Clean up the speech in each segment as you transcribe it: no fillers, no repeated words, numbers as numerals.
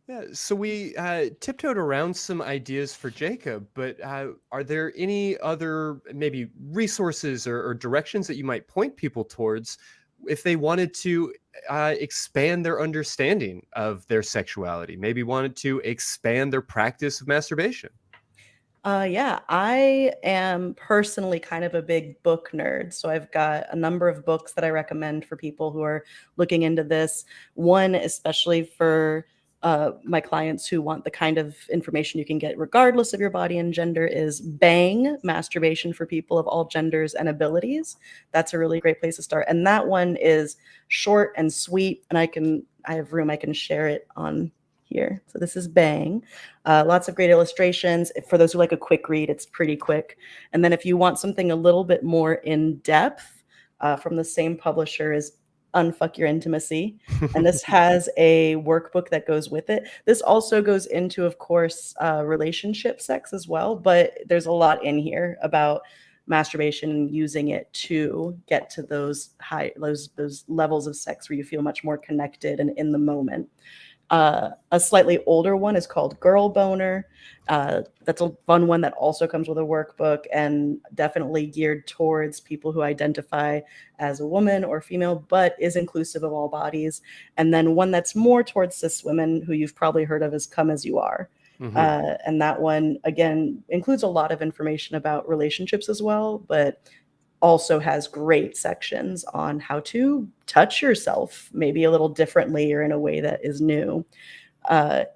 Yeah, so we tiptoed around some ideas for Jacob, but are there any other maybe resources or directions that you might point people towards if they wanted to expand their understanding of their sexuality, maybe wanted to expand their practice of masturbation? Yeah, I am personally kind of a big book nerd. So I've got a number of books that I recommend for people who are looking into this. One, especially for my clients who want the kind of information you can get regardless of your body and gender, is Bang, Masturbation for People of All Genders and Abilities. That's a really great place to start. And that one is short and sweet. And I have room, I can share it on here. So this is Bang. Lots of great illustrations. For those who like a quick read, it's pretty quick. And then if you want something a little bit more in depth, from the same publisher as Unfuck Your Intimacy. And this has a workbook that goes with it. This also goes into, of course, relationship sex as well, but there's a lot in here about masturbation and using it to get to those those levels of sex where you feel much more connected and in the moment. A slightly older one is called Girl Boner. That's a fun one that also comes with a workbook and definitely geared towards people who identify as a woman or female, but is inclusive of all bodies. And then one that's more towards cis women, who you've probably heard of as Come As You Are. Hmm. And that one, again, includes a lot of information about relationships as well, but also has great sections on how to touch yourself, maybe a little differently or in a way that is new.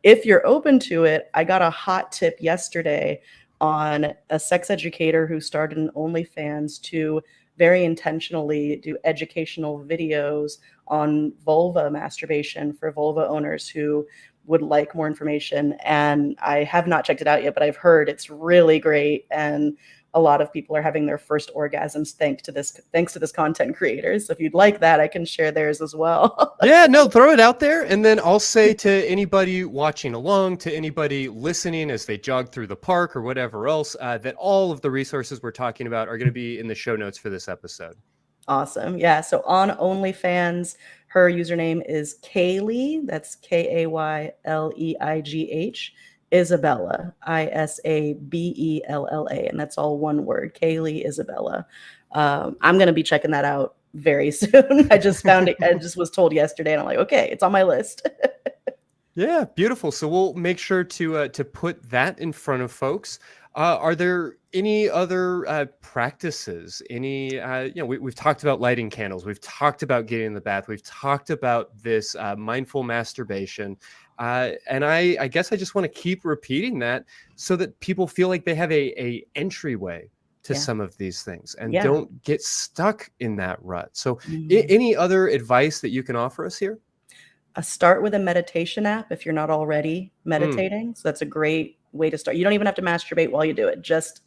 If you're open to it, I got a hot tip yesterday on a sex educator who started an OnlyFans to very intentionally do educational videos on vulva masturbation for vulva owners who would like more information. And I have not checked it out yet, but I've heard it's really great. And a lot of people are having their first orgasms thanks to this content creator. So if you'd like that, I can share theirs as well. Yeah, no, throw it out there. And then I'll say to anybody watching along, to anybody listening as they jog through the park or whatever else, that all of the resources we're talking about are going to be in the show notes for this episode. Awesome. Yeah. So on OnlyFans, her username is Kayleigh. That's Kayleigh. Isabella, Isabella. And that's all one word. Kayleigh Isabella. I'm going to be checking that out very soon. I just found it. I just was told yesterday, and I'm like, okay, it's on my list. Yeah, beautiful. So we'll make sure to put that in front of folks. Are there any other practices? Any we've talked about lighting candles. We've talked about getting in the bath. We've talked about this mindful masturbation. And I guess I just want to keep repeating that so that people feel like they have a entryway to Yeah. some of these things and Yeah. don't get stuck in that rut. So Mhm. any other advice that you can offer us here? Start with a meditation app if you're not already Mm. meditating. So that's a great way to start. You don't even have to masturbate while you do it. Just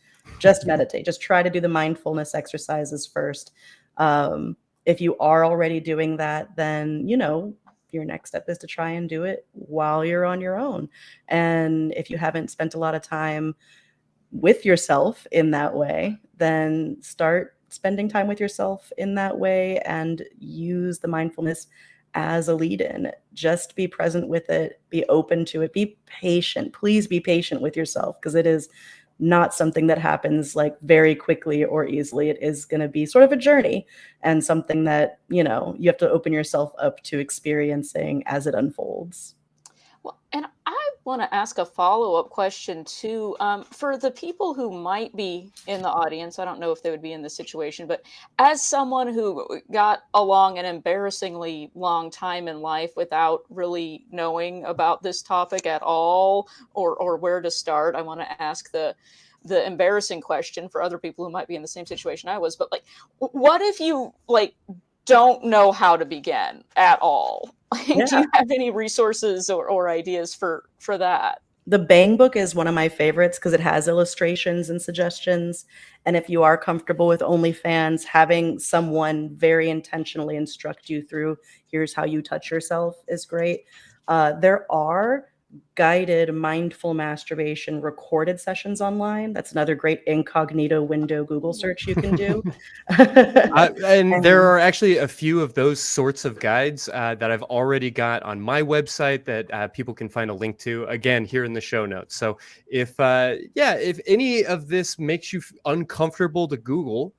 meditate. Just try to do the mindfulness exercises first. If you are already doing that, then your next step is to try and do it while you're on your own. And if you haven't spent a lot of time with yourself in that way, then start spending time with yourself in that way and use the mindfulness as a lead in. Just be present with it, be open to it, be patient. Please be patient with yourself, because it is not something that happens like very quickly or easily. It is going to be sort of a journey and something that, you have to open yourself up to experiencing as it unfolds. Well, and I want to ask a follow-up question too. For the people who might be in the audience, I don't know if they would be in this situation, but as someone who got along an embarrassingly long time in life without really knowing about this topic at all, or where to start, I want to ask the embarrassing question for other people who might be in the same situation I was. But like, what if you like don't know how to begin at all? Like, do Yeah. you have any resources or ideas for that? The Bang book is one of my favorites because it has illustrations and suggestions. And if you are comfortable with OnlyFans, having someone very intentionally instruct you through here's how you touch yourself is great. There are guided mindful masturbation recorded sessions online. That's another great incognito window Google search you can do. And there And are actually a few of those sorts of guides that I've already got on my website that people can find a link to, again, here in the show notes. So if any of this makes you uncomfortable to Google,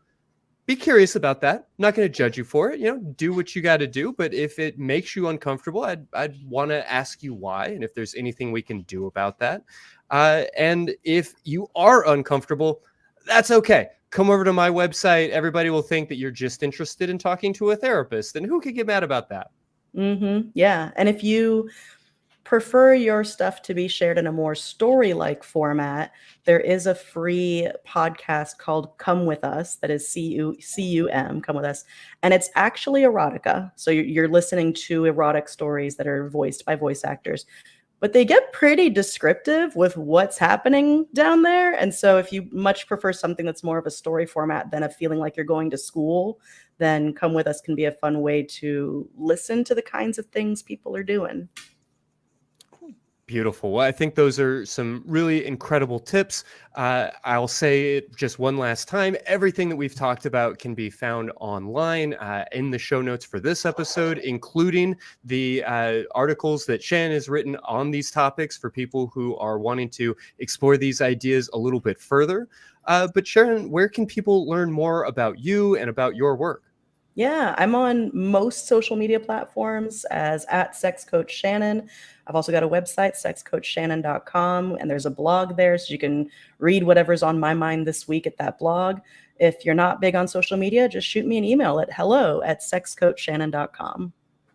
be curious about that. I'm not going to judge you for it. Do what you got to do. But if it makes you uncomfortable, I'd want to ask you why, and if there's anything we can do about that. And if you are uncomfortable, that's okay. Come over to my website. Everybody will think that you're just interested in talking to a therapist, and who could get mad about that? yeah, and if you prefer your stuff to be shared in a more story-like format, there is a free podcast called Come With Us, that is CUM, Come With Us, and it's actually erotica. So you're listening to erotic stories that are voiced by voice actors, but they get pretty descriptive with what's happening down there. And so if you much prefer something that's more of a story format than a feeling like you're going to school, then Come With Us can be a fun way to listen to the kinds of things people are doing. Beautiful. Well, I think those are some really incredible tips. I'll say it just one last time. Everything that we've talked about can be found online in the show notes for this episode, including the articles that Shannon has written on these topics for people who are wanting to explore these ideas a little bit further. But Sharon, where can people learn more about you and about your work? Yeah, I'm on most social media platforms as @SexCoachShannon. I've also got a website, sexcoachshannon.com, and there's a blog there so you can read whatever's on my mind this week at that blog. If you're not big on social media, just shoot me an email at hello@sexcoachshannon.com.